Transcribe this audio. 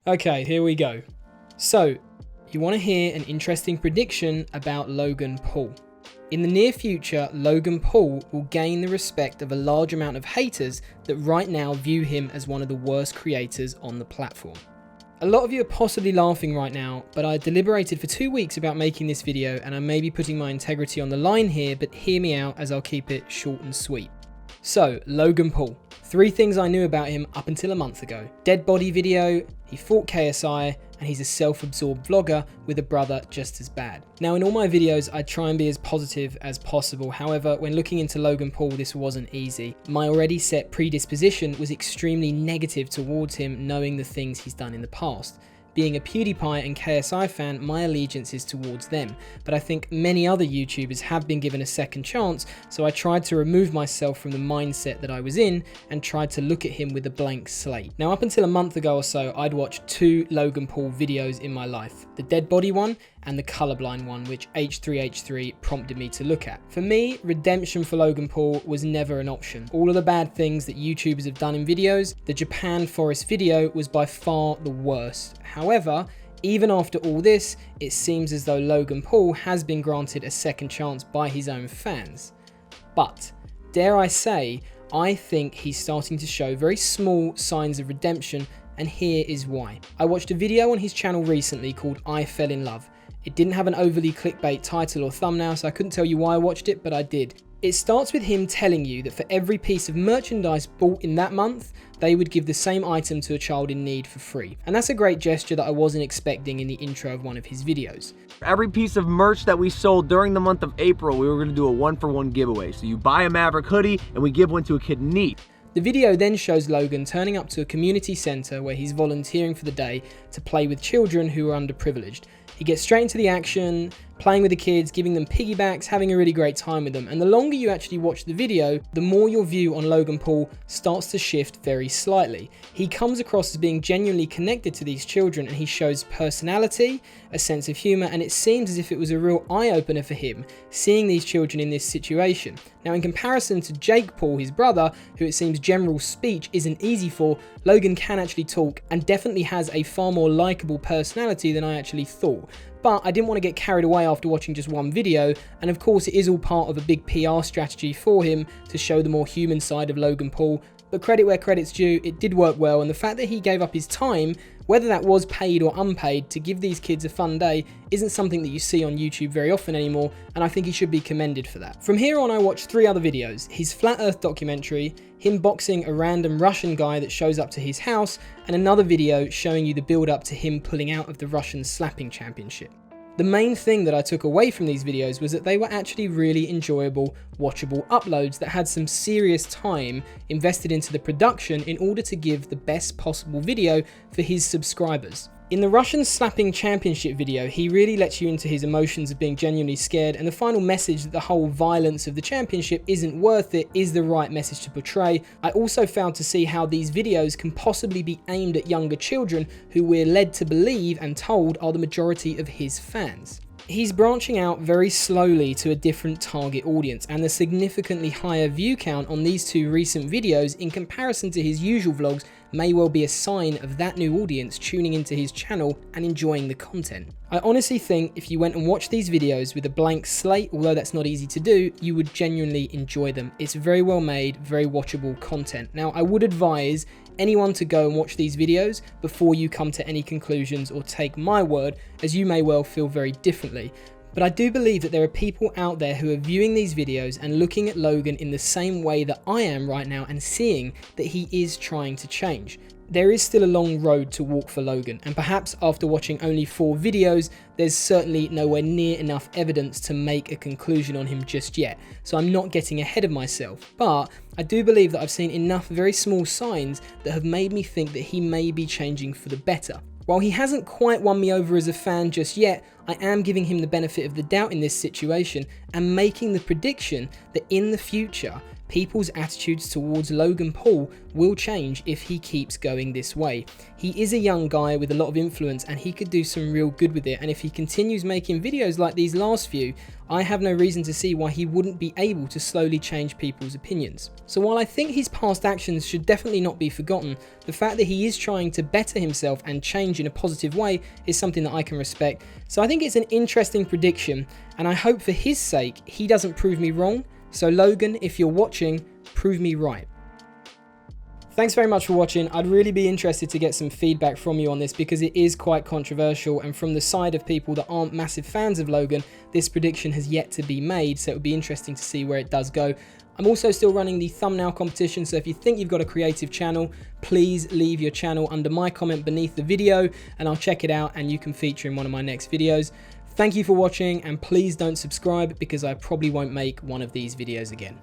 Okay, here we go. So, you want to hear an interesting prediction about Logan Paul. In the near future, Logan Paul will gain the respect of a large amount of haters that right now view him as one of the worst creators on the platform. A lot of you are possibly laughing right now, but I deliberated for 2 weeks about making this video and I may be putting my integrity on the line here, but hear me out as I'll keep it short and sweet. So, Logan Paul. 3 things I knew about him up until a month ago. Dead body video, he fought KSI, and he's a self-absorbed vlogger with a brother just as bad. Now, in all my videos, I try and be as positive as possible. However, when looking into Logan Paul, this wasn't easy. My already set predisposition was extremely negative towards him, knowing the things he's done in the past. Being a PewDiePie and KSI fan, my allegiance is towards them, but I think many other YouTubers have been given a second chance, so I tried to remove myself from the mindset that I was in and tried to look at him with a blank slate. Now, up until a month ago or so, I'd watched 2 Logan Paul videos in my life, the dead body one and the colorblind one, which H3H3 prompted me to look at. For me, redemption for Logan Paul was never an option. All of the bad things that YouTubers have done in videos, the Japan Forest video was by far the worst. However, even after all this, it seems as though Logan Paul has been granted a second chance by his own fans. But, dare I say, I think he's starting to show very small signs of redemption, and here is why. I watched a video on his channel recently called I Fell in Love. It didn't have an overly clickbait title or thumbnail, so I couldn't tell you why I watched it, but I did. It starts with him telling you that for every piece of merchandise bought in that month, they would give the same item to a child in need for free. And that's a great gesture that I wasn't expecting in the intro of one of his videos. For every piece of merch that we sold during the month of April, we were going to do a 1-for-1 giveaway. So you buy a Maverick hoodie and we give one to a kid in need. The video then shows Logan turning up to a community centre where he's volunteering for the day to play with children who are underprivileged. He gets straight into the action, playing with the kids, giving them piggybacks, having a really great time with them. And the longer you actually watch the video, the more your view on Logan Paul starts to shift very slightly. He comes across as being genuinely connected to these children, and he shows personality, a sense of humour, and it seems as if it was a real eye-opener for him, seeing these children in this situation. Now, in comparison to Jake Paul, his brother, who it seems general speech isn't easy for, Logan can actually talk and definitely has a far more likeable personality than I actually thought. But I didn't want to get carried away after watching just one video, and of course it is all part of a big PR strategy for him to show the more human side of Logan Paul. But credit where credit's due, it did work well, and the fact that he gave up his time, whether that was paid or unpaid, to give these kids a fun day isn't something that you see on YouTube very often anymore, and I think he should be commended for that. From here on, I watched 3 other videos: his Flat Earth documentary, him boxing a random Russian guy that shows up to his house, and another video showing you the build up to him pulling out of the Russian slapping championship. The main thing that I took away from these videos was that they were actually really enjoyable, watchable uploads that had some serious time invested into the production in order to give the best possible video for his subscribers. In the Russian slapping championship video, he really lets you into his emotions of being genuinely scared, and the final message that the whole violence of the championship isn't worth it is the right message to portray. I also failed to see how these videos can possibly be aimed at younger children who we're led to believe and told are the majority of his fans. He's branching out very slowly to a different target audience, and the significantly higher view count on these 2 recent videos in comparison to his usual vlogs may well be a sign of that new audience tuning into his channel and enjoying the content. I honestly think if you went and watched these videos with a blank slate, although that's not easy to do, you would genuinely enjoy them. It's very well made, very watchable content. Now, I would advise anyone to go and watch these videos before you come to any conclusions or take my word, as you may well feel very differently. But I do believe that there are people out there who are viewing these videos and looking at Logan in the same way that I am right now and seeing that he is trying to change. There is still a long road to walk for Logan, and perhaps after watching only 4 videos, there's certainly nowhere near enough evidence to make a conclusion on him just yet, so I'm not getting ahead of myself. But I do believe that I've seen enough very small signs that have made me think that he may be changing for the better. While he hasn't quite won me over as a fan just yet, I am giving him the benefit of the doubt in this situation and making the prediction that in the future, people's attitudes towards Logan Paul will change if he keeps going this way. He is a young guy with a lot of influence and he could do some real good with it, and if he continues making videos like these last few, I have no reason to see why he wouldn't be able to slowly change people's opinions. So while I think his past actions should definitely not be forgotten, the fact that he is trying to better himself and change in a positive way is something that I can respect. So I think it's an interesting prediction, and I hope for his sake he doesn't prove me wrong. So Logan, if you're watching, prove me right. Thanks very much for watching. I'd really be interested to get some feedback from you on this because it is quite controversial, and from the side of people that aren't massive fans of Logan, this prediction has yet to be made, so it would be interesting to see where it does go. I'm also still running the thumbnail competition, so if you think you've got a creative channel, please leave your channel under my comment beneath the video and I'll check it out and you can feature in one of my next videos. Thank you for watching, and please don't subscribe because I probably won't make one of these videos again.